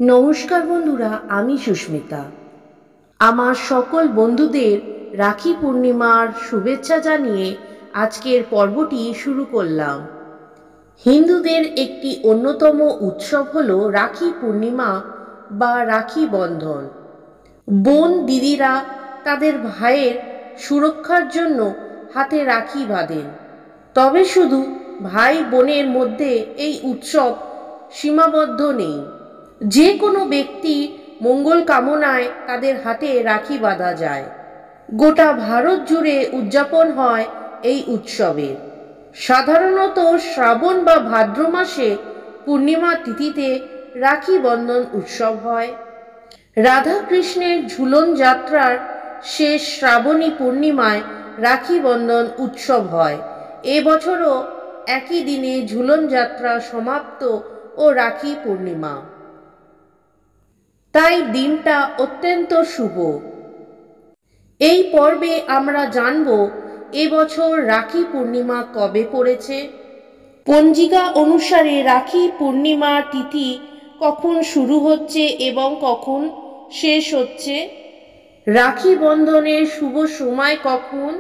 নমস্কার বন্ধুরা, আমি সুস্মিতা। আমার সকল বন্ধুদের রাখি পূর্ণিমার শুভেচ্ছা জানিয়ে আজকের পর্বটি শুরু করলাম। হিন্দুদের একটি অন্যতম উৎসব হল রাখি পূর্ণিমা বা রাখি বন্ধন। বোন দিদিরা তাদের ভাইয়ের সুরক্ষার জন্য হাতে রাখি বাঁধেন। তবে শুধু ভাই বোনের মধ্যে এই উৎসব সীমাবদ্ধ নেই। যে কোনো ব্যক্তি মঙ্গল কামনায় তাদের হাতে রাখি বাঁধা যায়। গোটা ভারত জুড়ে উদযাপন হয় এই উৎসবের। সাধারণত শ্রাবণ বা ভাদ্র মাসে পূর্ণিমা তিথিতে রাখি বন্ধন উৎসব হয়। রাধা কৃষ্ণের ঝুলন যাত্রার শেষ শ্রাবণী পূর্ণিমায় রাখি বন্ধন উৎসব হয়। এবছরও একই দিনে ঝুলন যাত্রা সমাপ্ত ও রাখি পূর্ণিমা, তাই দিনটা অত্যন্ত শুভ। এই পর্বে আমরা জানব এবছর রাখি পূর্ণিমা কবে পড়েছে, পঞ্জিকা অনুসারে রাখি পূর্ণিমা তিথি কখন শুরু হচ্ছে এবং কখন শেষ হচ্ছে, রাখি বন্ধনের শুভ সময় কখন,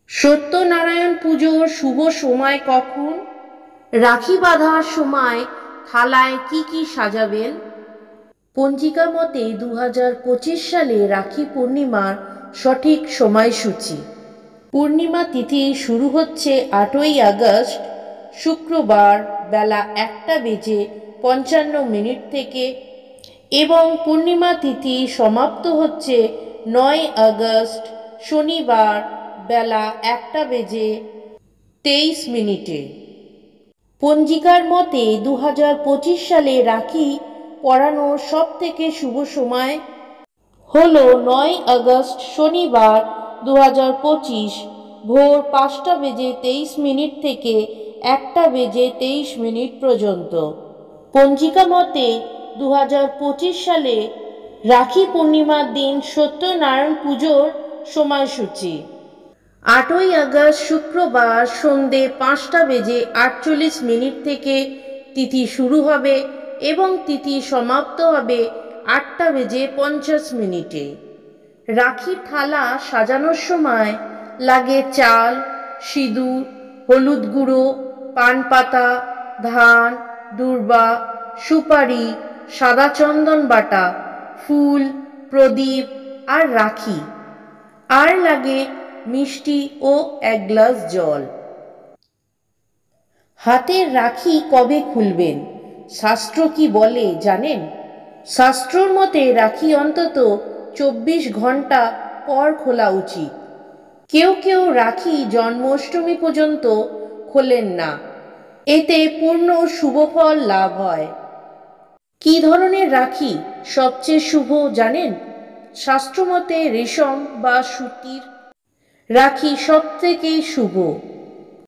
সত্যনারায়ণ পুজোর শুভ সময় কখন, রাখি বাঁধার সময় থালায় কি কি সাজাবেন। পঞ্জিকা মতে 2025 সালে রাখি পূর্ণিমার সঠিক সময়সূচি। পূর্ণিমা তিথি শুরু হচ্ছে 8ই আগস্ট শুক্রবার বেলা 1:55 থেকে এবং পূর্ণিমা তিথি সমাপ্ত হচ্ছে 9 আগস্ট শনিবার বেলা 1:23। পঞ্জিকার মতে 2025 সালে রাখি পরানোর সব থেকে শুভ সময় হল 9 আগস্ট শনিবার 2025 ভোর 5:23 থেকে 1:23 পর্যন্ত। পঞ্জিকা মতে 2025 সালে রাখি পূর্ণিমার দিন সত্যনারায়ণ পুজোর সময়সূচি। 8ই আগস্ট শুক্রবার সন্ধে 5:48 থেকে তিথি শুরু হবে এবং তিথি সমাপ্ত হবে 8:50। রাখির থালা সাজানোর সময় লাগে চাল, সিঁদুর, হলুদ গুঁড়ো, পান পাতা, ধান, দূর্বা, সুপারি, সাদা চন্দন বাটা, ফুল, প্রদীপ আর রাখি। আর লাগে মিষ্টি ও 1 গ্লাস জল। হাতের রাখি কবে খুলবেন, শাস্ত্র কি বলে জানেন? শাস্ত্রর মতে রাখি অন্তত 24 ঘন্টা পর খোলা উচিত। কেউ কেউ রাখি জন্মাষ্টমী পর্যন্ত খোলেন না, এতে পূর্ণ শুভফল লাভ হয়। কি ধরনের রাখি সবচেয়ে শুভ জানেন? শাস্ত্রমতে রেশম বা সুতির রাখি সব থেকে শুভ।